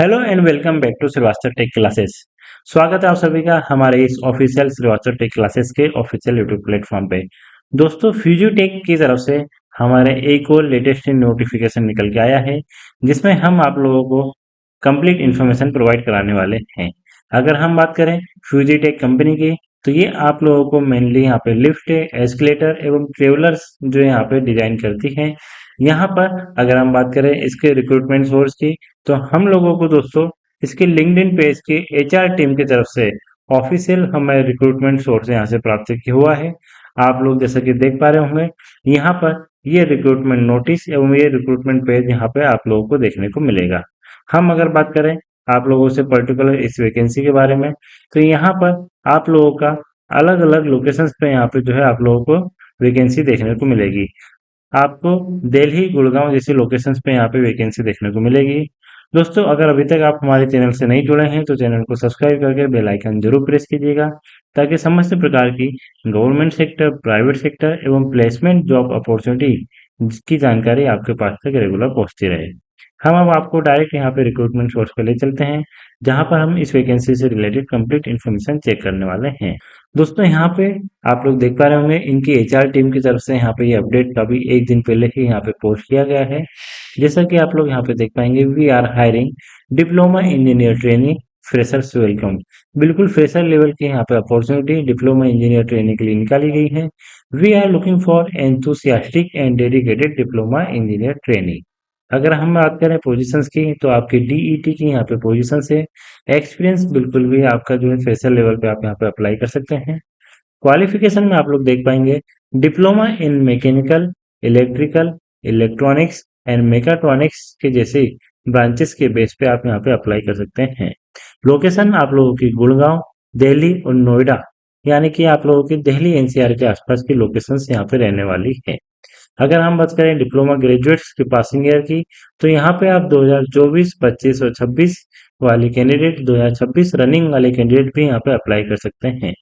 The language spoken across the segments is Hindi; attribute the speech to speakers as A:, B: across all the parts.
A: Hello and welcome back to Shrivastava tech classes. स्वागत है आप सभी का हमारे इस ऑफिशियल श्रीवास्तव टेक क्लासेस के ऑफिशियल यूट्यूब प्लेटफॉर्म पे। दोस्तों फ्यूजी टेक की तरफ से हमारे एक और लेटेस्ट नोटिफिकेशन निकल के आया है, जिसमें हम आप लोगों को कंप्लीट इन्फॉर्मेशन प्रोवाइड कराने वाले हैं। अगर हम बात करें फ्यूजी टेक कंपनी की, तो ये आप लोगों को मेनली यहाँ पे लिफ्ट, एस्केलेटर एवं ट्रेवलर्स जो यहाँ पे डिजाइन करती है। यहाँ पर अगर हम बात करें इसके रिक्रूटमेंट सोर्स की, तो हम लोगों को दोस्तों इसके लिंक्डइन पेज की एचआर टीम की तरफ से ऑफिशियल हमें रिक्रूटमेंट सोर्स यहाँ से प्राप्त किया हुआ है। आप लोग जैसा कि देख पा रहे होंगे, यहाँ पर ये रिक्रूटमेंट नोटिस एवं ये रिक्रूटमेंट पेज यहाँ पे आप लोगों को देखने को मिलेगा। हम अगर बात करें आप लोगों से पर्टिकुलर इस वैकेंसी के बारे में, तो यहाँ पर आप लोगों का अलग अलग लोकेशंस पे यहाँ पे जो है आप लोगों को वैकेंसी देखने को मिलेगी। आपको दिल्ली, गुड़गांव जैसी लोकेशंस पे यहाँ पे वैकेंसी देखने को मिलेगी। दोस्तों अगर अभी तक आप हमारे चैनल से नहीं जुड़े हैं तो चैनल को सब्सक्राइब करके बेल आइकन जरूर प्रेस कीजिएगा, ताकि समस्त प्रकार की गवर्नमेंट सेक्टर, प्राइवेट सेक्टर एवं प्लेसमेंट जॉब अपॉर्चुनिटी की जानकारी आपके पास तक रेगुलर पहुंचती रहे। हम अब आपको डायरेक्ट यहाँ पे रिक्रूटमेंट सोर्स पे ले चलते हैं, जहाँ पर हम इस वैकेंसी से रिलेटेड कंप्लीट इन्फॉर्मेशन चेक करने वाले हैं। दोस्तों यहाँ पे आप लोग देख पा रहे होंगे, इनकी एचआर टीम की तरफ से यहाँ पे ये अपडेट अभी एक दिन पहले ही यहाँ पे पोस्ट किया गया है। जैसा कि आप लोग यहाँ पे देख पाएंगे, we are hiring diploma engineer training freshers welcome. बिल्कुल फ्रेशर लेवल की यहाँ पे अपॉर्चुनिटी डिप्लोमा इंजीनियर ट्रेनिंग के लिए निकाली गई है। We are looking for enthusiastic and dedicated diploma engineer training. अगर हम बात करें पोजीशंस की, तो आपकी डीईटी की यहाँ पे पोजीशंस है। एक्सपीरियंस बिल्कुल भी आपका जो है फ्रेशर लेवल पे आप यहाँ पे अप्लाई कर सकते हैं। क्वालिफिकेशन में आप लोग देख पाएंगे, diploma in mechanical, electrical, electronics and mechatronics के जैसे ब्रांचेस के बेस पे आप यहाँ पे अप्लाई कर सकते हैं। लोकेशन आप लोगों की गुड़गांव, दिल्ली और नोएडा, यानी कि आप लोगों की दिल्ली एनसीआर के आसपास की लोकेशंस यहाँ पे रहने वाली है। अगर हम बात करें डिप्लोमा ग्रेजुएट्स की पासिंग ईयर की, तो यहाँ पे आप 2024, 25 और 26 वाले कैंडिडेट, 2026 रनिंग वाले कैंडिडेट भी यहाँ पे अप्लाई कर सकते हैं।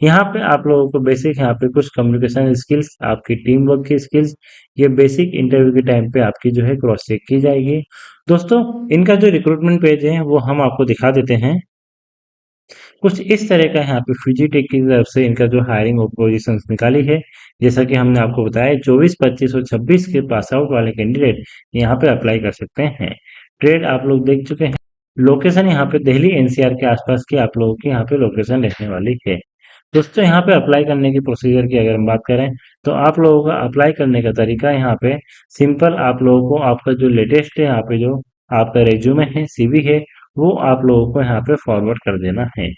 A: यहाँ पे आप लोगों को बेसिक यहाँ पे कुछ कम्युनिकेशन स्किल्स, आपकी टीम वर्क की स्किल्स, ये बेसिक इंटरव्यू के टाइम पे आपकी जो है क्रॉस चेक की जाएगी। दोस्तों इनका जो रिक्रूटमेंट पेज है वो हम आपको दिखा देते हैं। कुछ इस तरह का यहाँ पे फिजीटेक की तरफ से इनका जो हायरिंग पोजीशन निकाली है। जैसा कि हमने आपको बताया, 24, 25 और 26 के पास आउट वाले कैंडिडेट यहाँ पे अप्लाई कर सकते हैं। ट्रेड आप लोग देख चुके हैं। लोकेशन यहाँ पे दिल्ली एनसीआर के आसपास की आप लोगों की यहाँ पे लोकेशन रहने वाली है। दोस्तों यहाँ पे अप्लाई करने की प्रोसीजर की अगर हम बात करें, तो आप लोगों का अप्लाई करने का तरीका यहाँ पे सिंपल, आप लोगों को आपका जो लेटेस्ट है यहाँ पे जो आपका रेज्यूमे है, सीवी है, वो आप लोगों को यहाँ पे फॉरवर्ड कर देना है।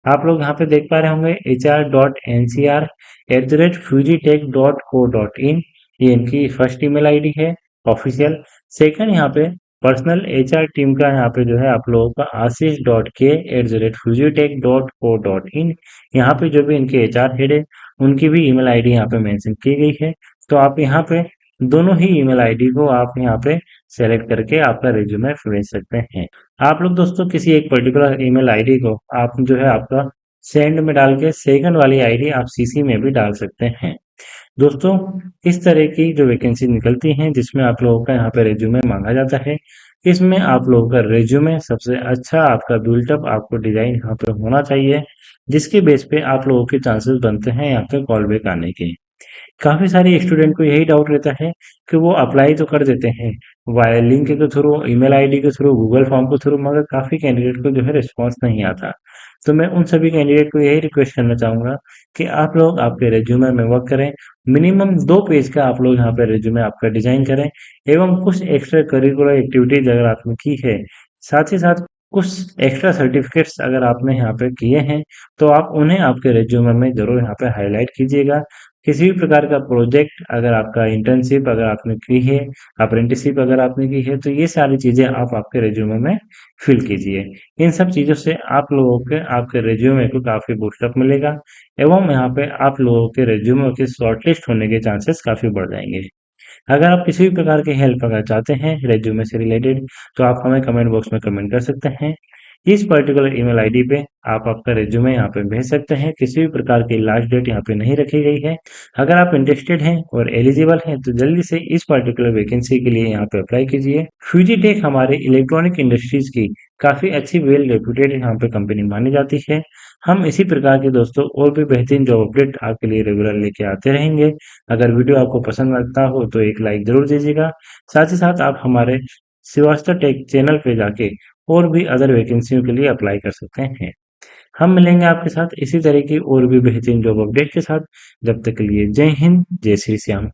A: आप लोग यहाँ पे देख पा रहे होंगे hr.ncr@fujitek.co.in, ये इनकी फर्स्ट ईमेल आईडी है ऑफिशियल। सेकंड यहाँ पे पर्सनल एचआर टीम का यहाँ पे जो है आप लोगों का आशीष.k@fujitek.co.in, यहाँ पे जो भी इनके एचआर हेड है उनकी भी ईमेल आईडी यहाँ पे मेंशन की गई है। तो आप यहाँ पे दोनों ही ईमेल आईडी को आप यहाँ पे सेलेक्ट करके आपका रिज्यूमे भेज सकते हैं। आप लोग दोस्तों किसी एक पर्टिकुलर ईमेल आईडी को आप जो है आपका सेंड में डाल के सेकंड वाली आईडी आप सीसी में भी डाल सकते हैं। दोस्तों इस तरह की जो वैकेंसी निकलती हैं, जिसमें आप लोगों का यहाँ पे रेज्यूमे मांगा जाता है, इसमें आप लोगों का रेज्यूमे सबसे अच्छा आपका बिल्टअप आपको डिजाइन यहाँ पे होना चाहिए, जिसके बेस पे आप लोगों के चांसेस बनते हैं यहाँ पे कॉल बैक आने के। काफी सारे स्टूडेंट को यही डाउट रहता है कि वो अप्लाई तो कर देते हैं वाया लिंक के थ्रू, ईमेल आईडी के थ्रू, गूगल फॉर्म के थ्रू, मगर काफी कैंडिडेट को जो है रिस्पॉन्स नहीं आता। तो मैं उन सभी कैंडिडेट को यही रिक्वेस्ट करना चाहूंगा कि आप लोग आपके रेज्यूमे में वर्क करें। मिनिमम 2 पेज का आप लोग यहाँ पे रेज्यूमे आपका डिजाइन करें, एवं कुछ एक्स्ट्रा करिकुलर एक्टिविटीज अगर आपने की है, साथ ही साथ कुछ एक्स्ट्रा सर्टिफिकेट्स अगर आपने यहाँ पे किए हैं, तो आप उन्हें आपके रेज्यूमे में जरूर यहाँ पे हाईलाइट कीजिएगा। किसी भी प्रकार का प्रोजेक्ट अगर आपका, इंटर्नशिप अगर आपने की है, अप्रेंटिसशिप अगर आपने की है, तो ये सारी चीजें आप आपके रेज्यूमे में फिल कीजिए। इन सब चीजों से आप लोगों के आपके रेज्यूमे को काफी बूस्टअप मिलेगा, एवं यहाँ पे आप लोगों के रेज्यूमे के शॉर्टलिस्ट होने के चांसेस काफी बढ़ जाएंगे। अगर आप किसी भी प्रकार की हेल्प अगर चाहते हैं रेज्यूमे से रिलेटेड, तो आप हमें कमेंट बॉक्स में कमेंट कर सकते हैं। इस पर्टिकुलर ईमेल आईडी पे आप आपका रेज्यूमे यहाँ पे भेज सकते हैं। किसी भी प्रकार की लास्ट डेट यहाँ पे नहीं रखी गई है। अगर आप इंटरेस्टेड हैं और एलिजिबल हैं, तो जल्दी से इस पर्टिकुलर वैकेंसी के लिए यहाँ पे अप्लाई कीजिए। फ्यूजीटेक हमारे इलेक्ट्रॉनिक इंडस्ट्रीज की काफ़ी अच्छी वेल रेप्यूटेड यहाँ पे कंपनी मानी जाती है। हम इसी प्रकार के दोस्तों और भी बेहतरीन जॉब अपडेट आपके लिए रेगुलर लेके आते रहेंगे। अगर वीडियो आपको पसंद लगता हो तो एक लाइक ज़रूर दीजिएगा। साथ ही साथ आप हमारे श्रीवास्तव टेक चैनल पे जाके और भी अदर वैकेंसियों के लिए अप्लाई कर सकते हैं। हम मिलेंगे आपके साथ इसी तरह की और भी बेहतरीन जॉब अपडेट के साथ। जब तक के लिए जय हिंद, जय श्री श्याम।